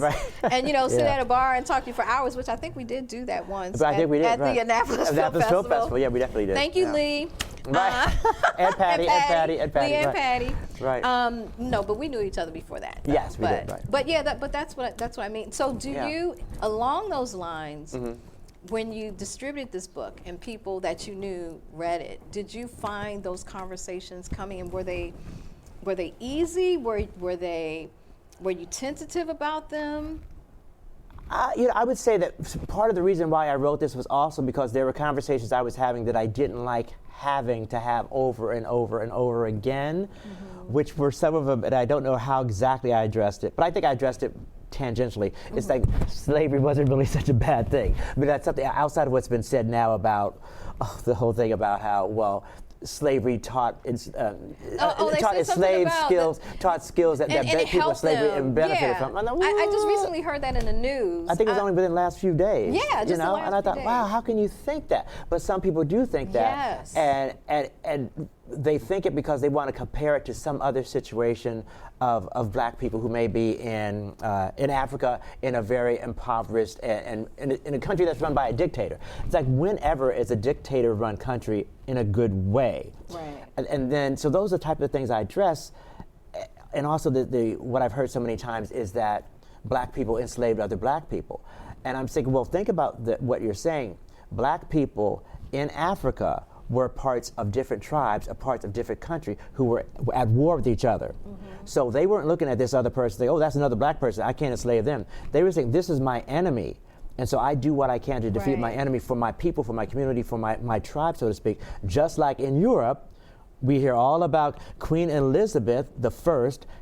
Right. And, you know, sit Yeah. at a bar and talk to you for hours, which I think we did do that once. But I think we did, at right. the Annapolis Film Film Festival. Festival. Yeah, we definitely did. Thank you, Yeah. Lee. Right. And Patty. Lee and right. Patty. Right. No, but we knew each other before that. though. Yes, we did. Right. But yeah, that's what I mean. So do Yeah. you, along those lines, when you distributed this book and people that you knew read it, did you find those conversations coming, and were they easy? Were you tentative about them? You know, I would say that part of the reason why I wrote this was also because there were conversations I was having that I didn't like having to have over and over and over again, which were some of them, and I don't know how exactly I addressed it, but I think I addressed it tangentially. It's like slavery wasn't really such a bad thing, but that's something outside of what's been said now about the whole thing about how, well, slavery taught enslaved skills, taught skills that people in slavery and benefited from. I just recently heard that in the news. I think it was only within the last few days. Yeah, just you know, the last and I thought, few days. wow, how can you think that? But some people do think that, Yes. and they think it because they want to compare it to some other situation of black people who may be in Africa in a very impoverished and in a country that's run by a dictator. It's like, whenever is a dictator-run country in a good way? Right. And then, so those are the type of things I address. And also what I've heard so many times is that black people enslaved other black people. And I'm thinking, well, think about what you're saying. Black people in Africa were parts of different tribes, or parts of different countries who were at war with each other. So they weren't looking at this other person saying, oh, that's another black person, I can't enslave them. They were saying, this is my enemy. And so I do what I can to defeat my enemy for my people, for my community, for my tribe, so to speak. Just like in Europe, we hear all about Queen Elizabeth I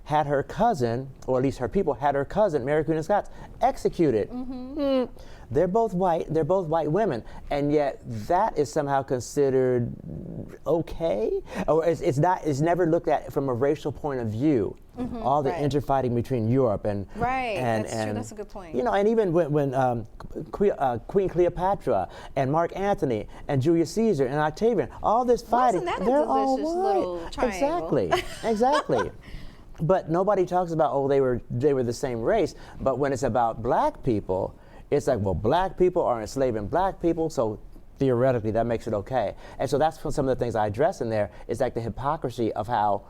had her cousin, or at least her people had her cousin, Mary Queen of Scots, executed. They're both white women, and yet that is somehow considered okay, or it's nevever looked at from a racial point of view. All the interfighting between Europe and that's true. That's a good point. You know, and even when Queen Cleopatra and Mark Antony and Julius Caesar and Octavian, all this fighting, Wasn't that a they're delicious all white. little triangle? Exactly. But nobody talks about, oh, they were the same race. But when it's about black people, it's like, well, black people are enslaving black people, so theoretically that makes it okay. And so that's some of the things I address in there, is like the hypocrisy of how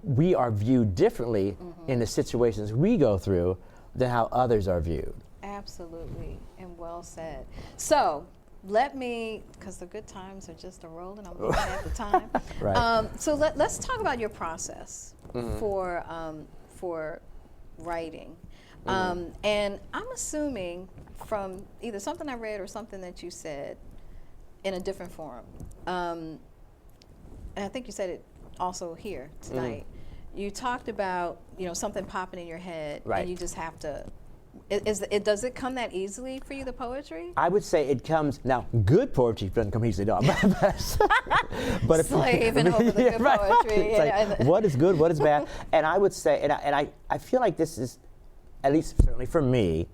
we are viewed differently in the situations we go through than how others are viewed. Absolutely, and well said. So let me, because the good times are just a-rolling, I'm looking at the time. Right. So let's talk about your process for writing. And I'm assuming from either something I read or something that you said in a different forum, and I think you said it also here tonight, you talked about, you know, something popping in your head, and you just have to, does it come that easily for you, the poetry? I would say it comes, now, good poetry doesn't come easily, no. But Slaving over the good poetry. It's like, what is good, what is bad? And I would say, and I feel like this is, at least certainly for me,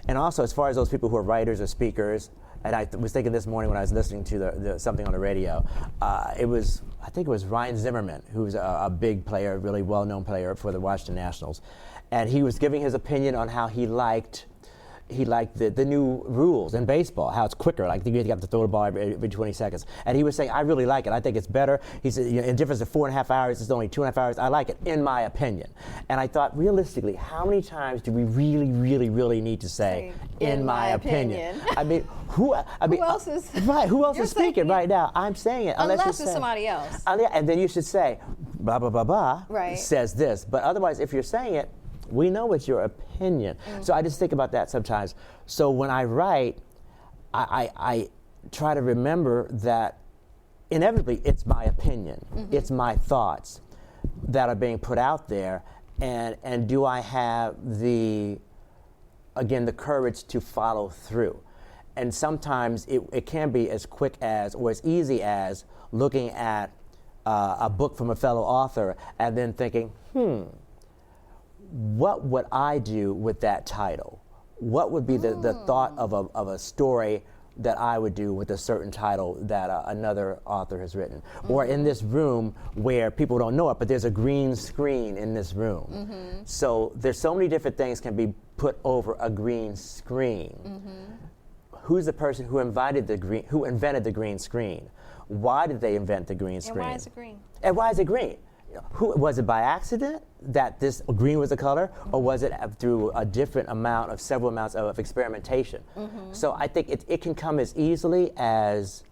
and also as far as those people who are writers or speakers, and I was thinking this morning when I was listening to something on the radio, I think it was Ryan Zimmerman, who's a big player, really well-known player for the Washington Nationals, and he was giving his opinion on how he liked the new rules in baseball, how it's quicker, like you have to throw the ball every 20 seconds. And he was saying, I really like it. I think it's better. He said, you know, in difference of 4.5 hours, it's only 2.5 hours. I like it, in my opinion. And I thought, realistically, how many times do we really, really, really need to say, in my opinion? I mean, who else is Who else is speaking right now? I'm saying it. Unless it's somebody else. And then you should say, blah, blah, blah, blah, says this. But otherwise, if you're saying it, we know it's your opinion. So I just think about that sometimes. So when I write, I try to remember that inevitably it's my opinion. It's my thoughts that are being put out there. And do I have the courage to follow through? And sometimes it can be as quick as, or as easy as, looking at a book from a fellow author and then thinking, what would I do with that title? What would be the thought of a story that I would do with a certain title that another author has written? Or in this room where people don't know it, but there's a green screen in this room. So there's so many different things can be put over a green screen. Who's the person who invented the green screen? Why did they invent the green screen? And why is it green? And why is it green? Who was it by accident that this green was the color, or was it through a different amount of several amounts of experimentation? So I think it can come as easily as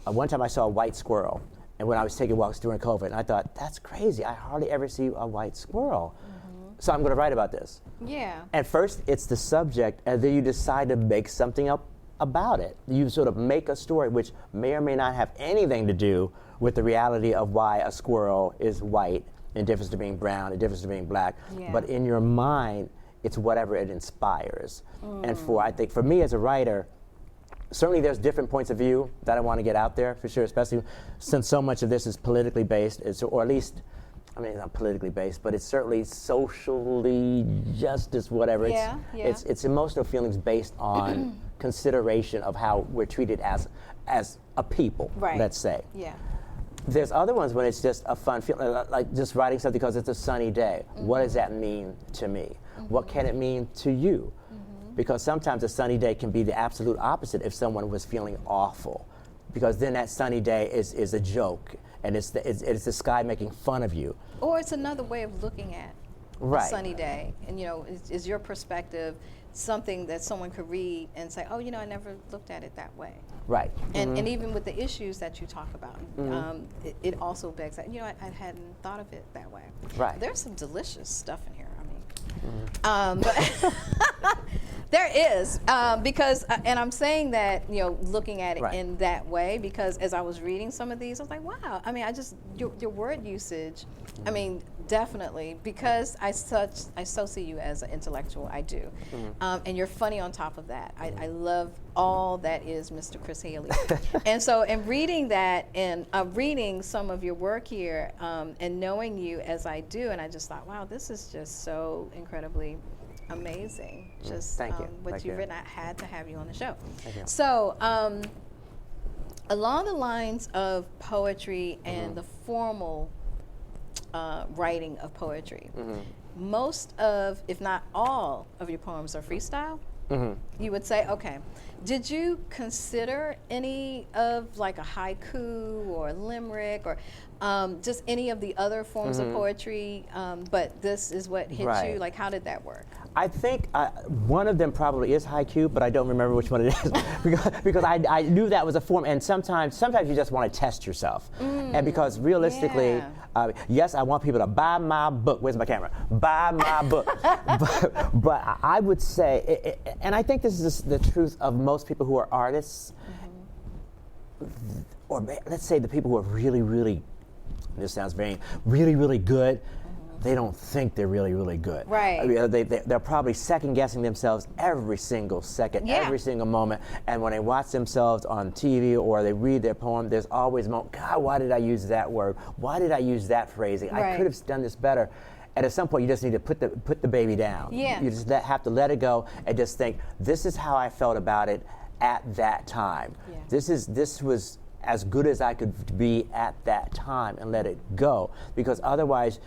one time I saw a white squirrel, and when I was taking walks during COVID, and I thought, that's crazy. I hardly ever see a white squirrel. So I'm going to write about this. Yeah. At first, it's the subject, and then you decide to make something up about it. You sort of make a story which may or may not have anything to do with the reality of why a squirrel is white, and difference to being brown, and difference to being black. Yeah. But in your mind, it's whatever it inspires. And I think for me as a writer, certainly there's different points of view that I want to get out there, for sure, especially since so much of this is politically based, or at least, I mean, it's not politically based, but it's certainly socially justice, whatever. It's emotional feelings based on consideration of how we're treated as a people, let's say. Yeah. There's other ones when it's just a fun feeling, like just writing something because it's a sunny day. What does that mean to me? What can it mean to you? Because sometimes a sunny day can be the absolute opposite if someone was feeling awful, because then that sunny day is a joke, and it's the sky making fun of you. Or it's another way of looking at a sunny day. And, is your perspective something that someone could read and say, oh, I never looked at it that way. Right. And even with the issues that you talk about, it also begs that, I hadn't thought of it that way. Right. There's some delicious stuff in here. But there is, because, and I'm saying that, looking at it in that way, because as I was reading some of these, I was like, wow. I mean, your word usage, I mean, definitely, because I so see you as an intellectual, I do. And you're funny on top of that. I love all that is Mr. Chris Haley. And so in reading that, and reading some of your work here, and knowing you as I do, and I just thought, wow, this is just so incredibly amazing. Just Thank you. What Thank you've you. written. I had to have you on the show. Thank you. So along the lines of poetry and the formal writing of poetry, most of, if not all of your poems are freestyle. You would say, okay, did you consider any of like a haiku or a limerick or just any of the other forms of poetry, but this is what hit you? Like, how did that work? I think one of them probably is haiku, but I don't remember which one it is because I knew that was a form, and sometimes you just want to test yourself, and because realistically, yes, I want people to buy my book. Where's my camera? Buy my book. but I would say, and I think this is the truth of most people who are artists, or let's say the people who are really, really, this sounds vain, really, really good. They don't think they're really, really good. Right. I mean, they're probably second guessing themselves every single second, every single moment. And when they watch themselves on TV or they read their poem, there's always a moment, God, why did I use that word? Why did I use that phrasing? I could have done this better. And at some point, you just need to put the baby down. Yeah. You just have to let it go and just think, this is how I felt about it at that time. Yeah. This was as good as I could be at that time, and let it go. Because otherwise,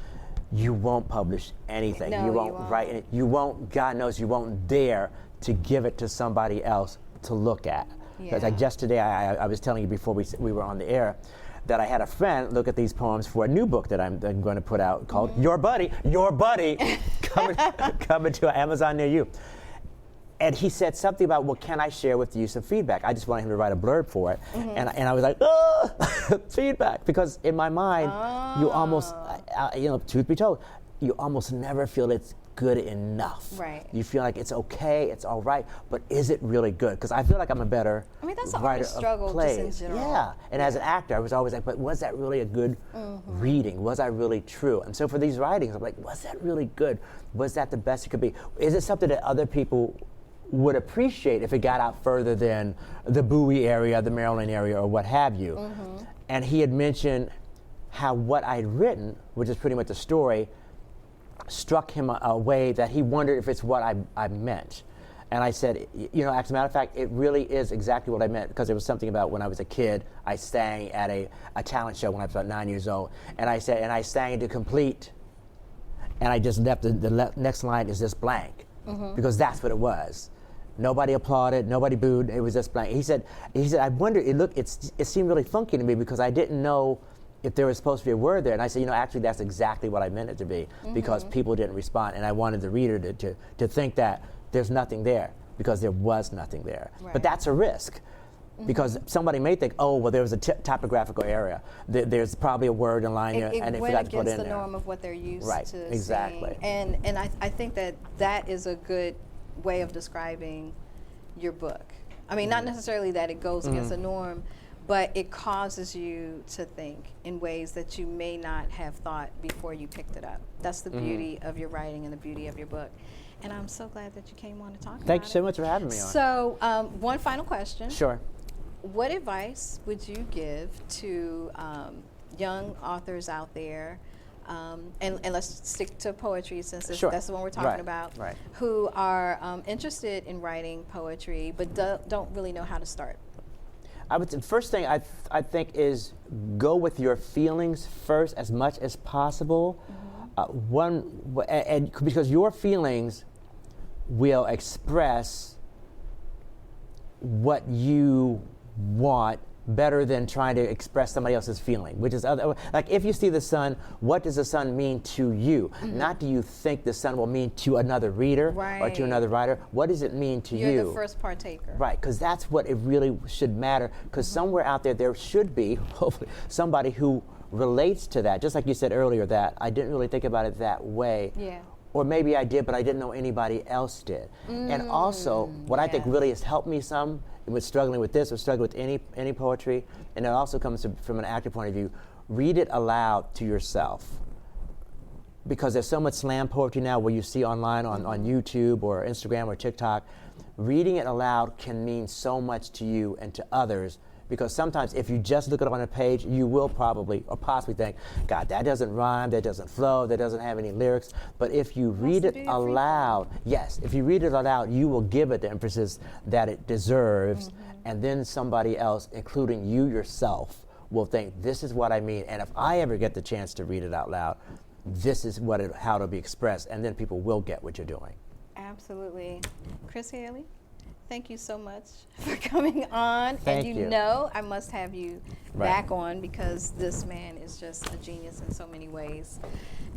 you won't publish anything. No, you won't write it. You won't, God knows, you won't dare to give it to somebody else to look at. Because like just today, I was telling you before we were on the air, that I had a friend look at these poems for a new book that I'm going to put out called Your Buddy, coming to Amazon near you. And he said something about, well, can I share with you some feedback? I just wanted him to write a blurb for it. And I was like, oh, feedback. Because in my mind, you almost, truth be told, you almost never feel it's good enough. Right. You feel like it's okay, it's all right, but is it really good? Because I feel like I'm a better that's an writer artist of struggle plays. just in general. Yeah, and as an actor, I was always like, but was that really a good reading? Was I really true? And so for these writings, I'm like, was that really good? Was that the best it could be? Is it something that other people would appreciate if it got out further than the Bowie area, the Maryland area, or what have you? And he had mentioned how what I'd written, which is pretty much a story, struck him a way that he wondered if it's what I meant. And I said, as a matter of fact, it really is exactly what I meant, because there was something about when I was a kid, I sang at a talent show when I was about 9 years old, and I sang it to complete, and I just left the next line is just blank. because that's what it was. Nobody applauded, nobody booed. It was just blank. He said, I wonder. It seemed really funky to me because I didn't know if there was supposed to be a word there. And I said, actually, that's exactly what I meant it to be because people didn't respond, and I wanted the reader to think that there's nothing there because there was nothing there. Right. But that's a risk. Because somebody may think, oh, well, there was a typographical error. There's probably a word in line here, and they forgot to put it in there. It went against the norm of what they're used to exactly. seeing. And I think that is a good way of describing your book. I mean, not necessarily that it goes against the norm, but it causes you to think in ways that you may not have thought before you picked it up. That's the beauty of your writing and the beauty of your book. And I'm so glad that you came on to talk about it. Thank you so much for having me on. So, one final question. Sure. What advice would you give to young authors out there, and let's stick to poetry since that's the one we're talking about, who are interested in writing poetry but don't really know how to start? The first thing I think is go with your feelings first as much as possible. And because your feelings will express what you want better than trying to express somebody else's feeling, which is like if you see the sun, what does the sun mean to you? Not do you think the sun will mean to another reader or to another writer. What does it mean to you? You're the first partaker. Right, because that's what it really should matter, because somewhere out there should be, hopefully, somebody who relates to that. Just like you said earlier that I didn't really think about it that way. Yeah. Or maybe I did, but I didn't know anybody else did. And also, what I think really has helped me some with struggling with this or struggling with any poetry, and it also comes from an actor point of view, read it aloud to yourself. Because there's so much slam poetry now where you see online on YouTube or Instagram or TikTok. Reading it aloud can mean so much to you and to others, because sometimes if you just look at it on a page, you will probably or possibly think, God, that doesn't rhyme, that doesn't flow, that doesn't have any lyrics. But if you read it aloud, if you read it aloud, you will give it the emphasis that it deserves, and then somebody else, including you yourself, will think, this is what I mean, and if I ever get the chance to read it out loud, this is how it'll be expressed, and then people will get what you're doing. Absolutely. Chris Haley, thank you so much for coming on. Thank you. I must have you back on, because this man is just a genius in so many ways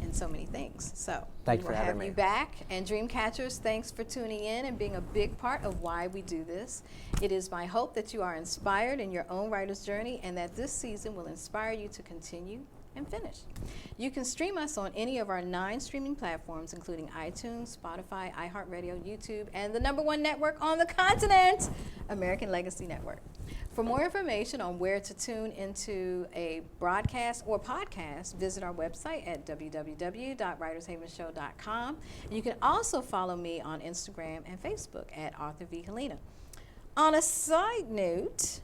and so many things. So thank you for having me. We'll have you back. And Dreamcatchers, thanks for tuning in and being a big part of why we do this. It is my hope that you are inspired in your own writer's journey, and that this season will inspire you to continue and finish. You can stream us on any of our 9 streaming platforms, including iTunes, Spotify, iHeartRadio, YouTube, and the #1 network on the continent, American Legacy Network. For more information on where to tune into a broadcast or podcast, visit our website at www.writershavenshow.com. And you can also follow me on Instagram and Facebook at Arthur V. Helena. On a side note,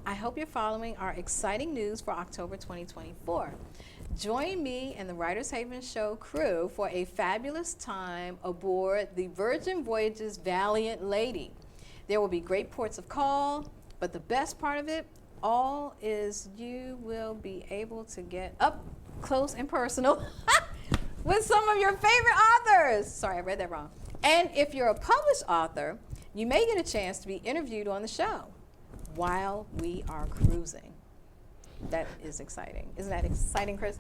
I hope you're following our exciting news for October 2024. Join me and the Writers Haven Show crew for a fabulous time aboard the Virgin Voyages Valiant Lady. There will be great ports of call, but the best part of it all is you will be able to get up close and personal with some of your favorite authors. Sorry, I read that wrong. And if you're a published author, you may get a chance to be interviewed on the show while we are cruising. That is exciting. Isn't that exciting, Chris?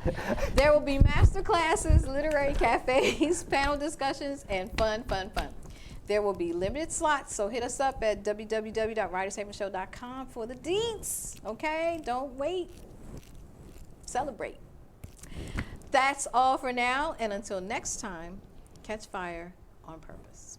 There will be master classes, literary cafes, panel discussions, and fun. There will be limited slots, so hit us up at www.writershavenshow.com for the deets. Okay? Don't wait. Celebrate. That's all for now, and until next time, catch fire on purpose.